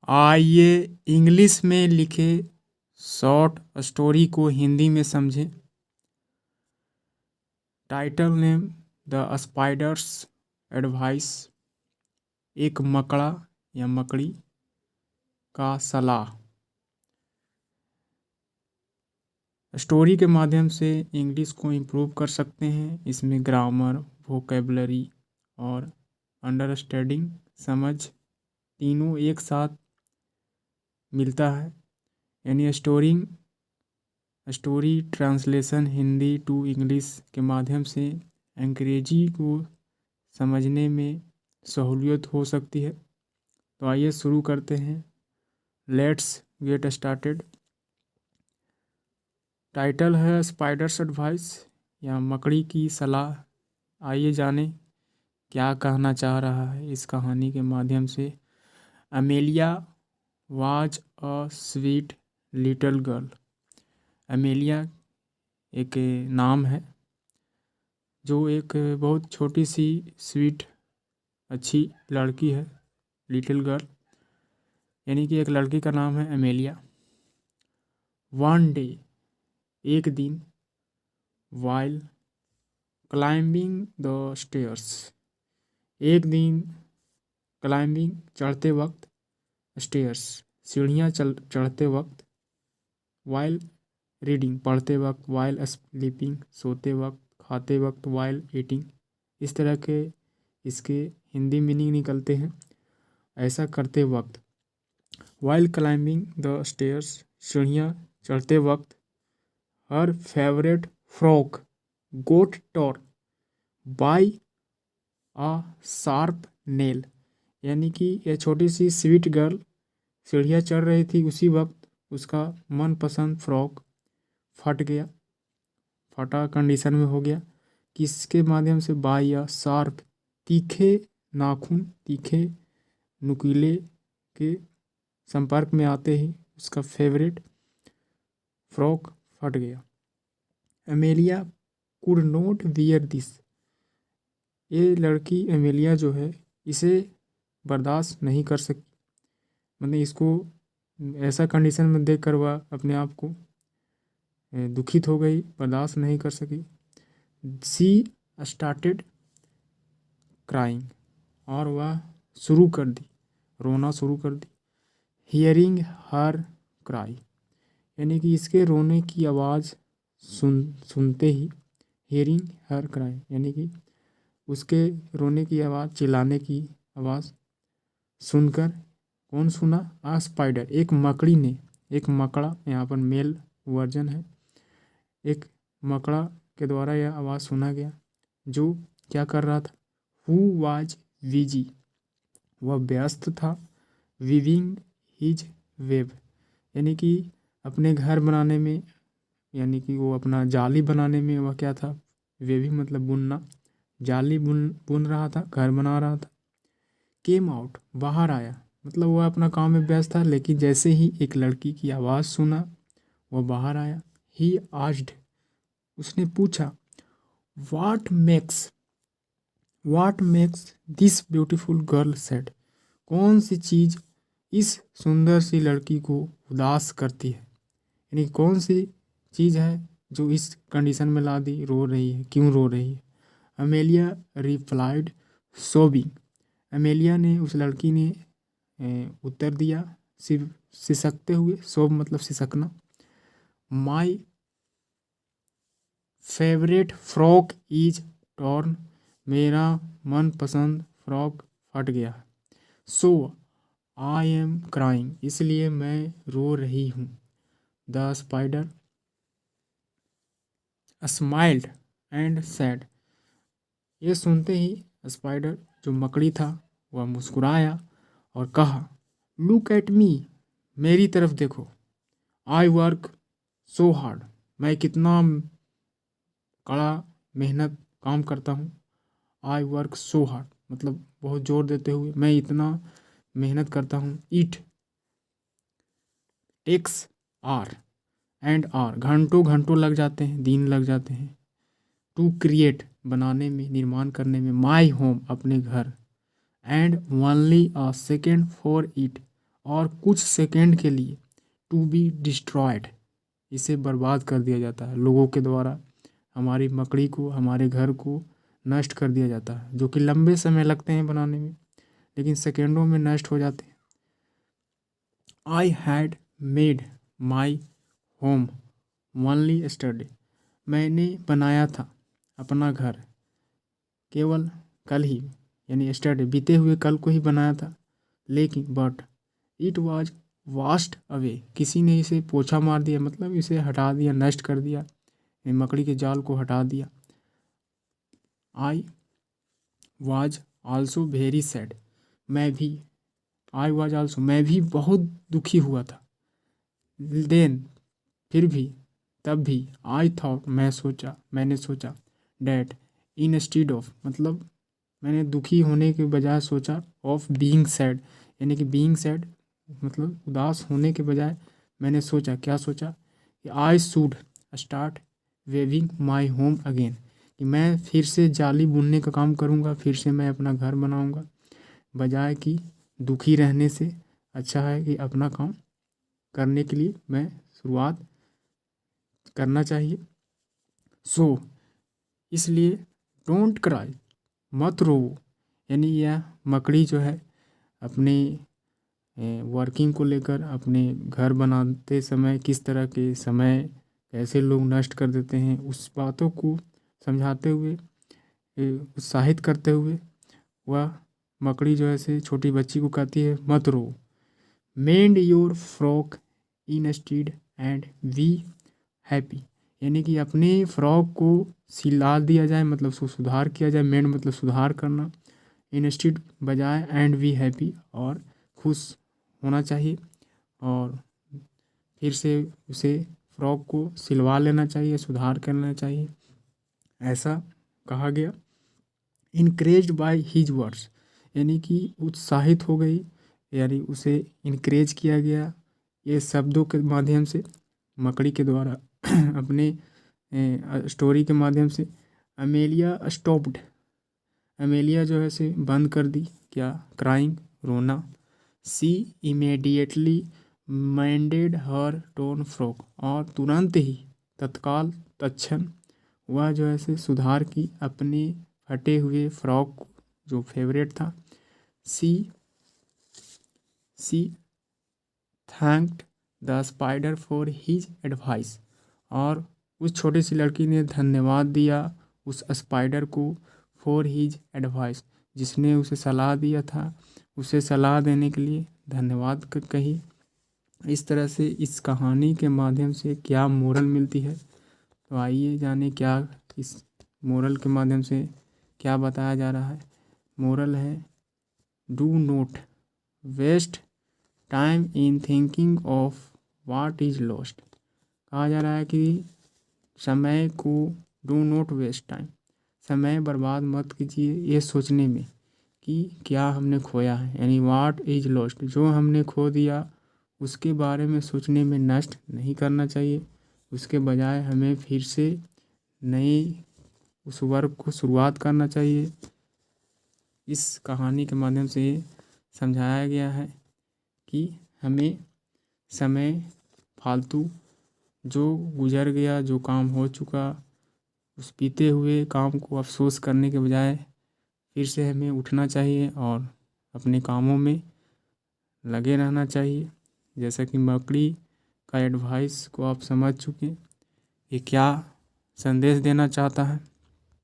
आइए इंग्लिश में लिखे शॉर्ट स्टोरी को हिंदी में समझें। Title name the spiders advice. एक मकड़ा या मकड़ी का सलाह। स्टोरी के माध्यम से इंग्लिश को इम्प्रूव कर सकते हैं। इसमें ग्रामर, वोकेबलरी और अंडरस्टैंडिंग, समझ, तीनों एक साथ मिलता है। यानी story translation Hindi to English के माध्यम से अंग्रेजी को समझने में सहूलियत हो सकती है। तो आइए शुरू करते हैं। Let's get started. टाइटल है स्पाइडर्स एडवाइस या मकड़ी की सलाह। आइए जानें क्या कहना चाह रहा है इस कहानी के माध्यम से। Amelia was a sweet little girl. Amelia एक नाम है जो एक बहुत छोटी सी स्वीट अच्छी लड़की है। लिटिल गर्ल यानी कि एक लड़की का नाम है अमेलिया। वन डे, एक दिन, वाइल क्लाइंबिंग द स्टेयर्स, एक दिन क्लाइंबिंग चढ़ते वक्त, स्टेयर्स सीढ़ियाँ चढ़ते वक्त, वाइल रीडिंग पढ़ते वक्त, वाइल स्लीपिंग सोते वक्त, खाते वक्त, वाइल ईटिंग। इस तरह के इसके हिंदी मीनिंग निकलते हैं। ऐसा करते वक्त, वाइल क्लाइंबिंग द स्टेयर्स सीढ़ियाँ चढ़ते वक्त, हर favourite frock got tore by a sharp nail. यानी कि यह छोटी सी स्वीट गर्ल सीढ़ियाँ चढ़ रही थी, उसी वक्त उसका मनपसंद फ्रॉक फट गया, फटा कंडीशन में हो गया। किसके माध्यम से? बाय अ शार्प, तीखे नाखून, तीखे नुकीले के संपर्क में आते ही उसका फेवरेट फ्रॉक फट गया। Amelia could not wear this. ये लड़की एमेलिया जो है इसे बर्दाश्त नहीं कर सकी। मतलब इसको ऐसा कंडीशन में देख कर वह अपने आप को दुखित हो गई, बर्दाश्त नहीं कर सकी। सी स्टार्टेड क्राइंग, और वह शुरू कर दी, रोना शुरू कर दी। हियरिंग हर क्राई, यानी कि इसके रोने की आवाज़ सुनते ही, हियरिंग हर क्राई यानी कि उसके रोने की आवाज़, चिल्लाने की आवाज़ सुनकर, कौन सुना? आ स्पाइडर, एक मकड़ी ने, एक मकड़ा, यहाँ पर मेल वर्जन है, एक मकड़ा के द्वारा यह आवाज़ सुना गया जो क्या कर रहा था? हु वाज बिजी, वह व्यस्त था। वीविंग हिज वेब, यानी कि अपने घर बनाने में, यानी कि वो अपना जाली बनाने में वह क्या था? वेविंग मतलब बुनना, जाली बुन रहा था, घर बना रहा था। केम आउट, बाहर आया, मतलब वह अपना काम में व्यस्त था, लेकिन जैसे ही एक लड़की की आवाज़ सुना वह बाहर आया। ही आस्क्ड, उसने पूछा, what makes this beautiful girl sad. कौन सी चीज़ इस सुंदर सी लड़की को उदास करती है? यानी कौन सी चीज़ है जो इस कंडीशन में ला दी, रो रही है, क्यों रो रही है? अमेलिया रिप्लाइड सोबिंग, अमेलिया ने, उस लड़की ने उत्तर दिया सिसकते हुए। सोब मतलब सिसकना। My favourite frock is torn, मेरा मनपसंद फ्रॉक फट गया। सो आई एम क्राइंग, इसलिए मैं रो रही हूँ। The spider smiled and sad, ये सुनते ही स्पाइडर जो मकड़ी था वह मुस्कुराया और कहा, लुक एट मी, मेरी तरफ देखो। आई वर्क सो हार्ड, मैं कितना कड़ा मेहनत काम करता हूँ। आई वर्क सो हार्ड मतलब बहुत जोर देते हुए, मैं इतना मेहनत करता हूँ। It takes hours and hours, घंटों घंटों लग जाते हैं, दिन लग जाते हैं। टू क्रिएट, बनाने में, निर्माण करने में। माई होम, अपने घर। And only a second for it, और कुछ सेकंड के लिए टू बी डिस्ट्रॉयड, इसे बर्बाद कर दिया जाता है लोगों के द्वारा। हमारी मकड़ी को, हमारे घर को नष्ट कर दिया जाता है, जो कि लंबे समय लगते हैं बनाने में, लेकिन सेकेंडों में नष्ट हो जाते हैं। I had made my home only yesterday, मैंने बनाया था अपना घर केवल कल ही, यानी यस्टरडे बीते हुए कल को ही बनाया था, लेकिन but it was vast away, किसी ने इसे पोछा मार दिया, मतलब इसे हटा दिया, नष्ट कर दिया, मकड़ी के जाल को हटा दिया। I was also very sad, मैं भी, आई वाज आल्सो, मैं भी बहुत दुखी हुआ था। देन, फिर भी, तब भी, आई थॉट, मैंने सोचा, डैट इंस्टीड ऑफ, मतलब मैंने दुखी होने के बजाय सोचा, ऑफ बीइंग सैड, यानी कि बीइंग सैड मतलब उदास होने के बजाय मैंने सोचा, क्या सोचा कि I should start waving my home again, कि मैं फिर से जाली बुनने का काम करूँगा, फिर से मैं अपना घर बनाऊँगा, बजाय कि दुखी रहने से अच्छा है कि अपना काम करने के लिए मैं शुरुआत करना चाहिए। सो इसलिए डोंट क्राई, मत रोवो, यानी यह मकड़ी जो है अपने वर्किंग को लेकर, अपने घर बनाते समय किस तरह के समय कैसे लोग नष्ट कर देते हैं, उस बातों को समझाते हुए, उत्साहित करते हुए, वह मकड़ी जो है से छोटी बच्ची को कहती है, मत रो, mend your frock instead and be happy, यानी कि अपने फ्रॉक को सिला दिया जाए, मतलब उसको सुधार किया जाए, मेंड मतलब सुधार करना, इंस्टीड बजाय, एंड बी हैप्पी और खुश होना चाहिए, और फिर से उसे फ्रॉक को सिलवा लेना चाहिए, सुधार करना चाहिए, ऐसा कहा गया। इनक्रेज्ड बाय हिज वर्ड्स, यानी कि उत्साहित हो गई, यानी उसे इनक्रेज किया गया ये शब्दों के माध्यम से, मकड़ी के द्वारा अपने स्टोरी के माध्यम से। अमेलिया स्टॉप्ड, अमेलिया जो है से बंद कर दी, क्या, क्राइंग, रोना। सी इमीडिएटली मेंडेड हर टोन फ्रॉक, और तुरंत ही, तत्काल, तत्क्षण वह जो है से सुधार की अपने फटे हुए फ्रॉक को, जो फेवरेट था। She thanked the spider for his advice, और उस छोटी सी लड़की ने धन्यवाद दिया उस स्पाइडर को, फॉर हिज एडवाइस, जिसने उसे सलाह दिया था, उसे सलाह देने के लिए धन्यवाद कही। इस तरह से इस कहानी के माध्यम से क्या मोरल मिलती है, तो आइए जाने क्या इस मोरल के माध्यम से क्या बताया जा रहा है। मोरल है, do not waste time in thinking of what is lost, कहा जा रहा है कि समय को, डू नोट वेस्ट टाइम, समय बर्बाद मत कीजिए ये सोचने में कि क्या हमने खोया है, यानी व्हाट इज लॉस्ट, जो हमने खो दिया उसके बारे में सोचने में नष्ट नहीं करना चाहिए, उसके बजाय हमें फिर से नई उस वर्क को शुरुआत करना चाहिए। इस कहानी के माध्यम से समझाया गया है कि हमें समय फालतू जो गुजर गया, जो काम हो चुका, उस बीते हुए काम को अफसोस करने के बजाय फिर से हमें उठना चाहिए और अपने कामों में लगे रहना चाहिए। जैसा कि मकड़ी का एडवाइस को आप समझ चुके, ये क्या संदेश देना चाहता है।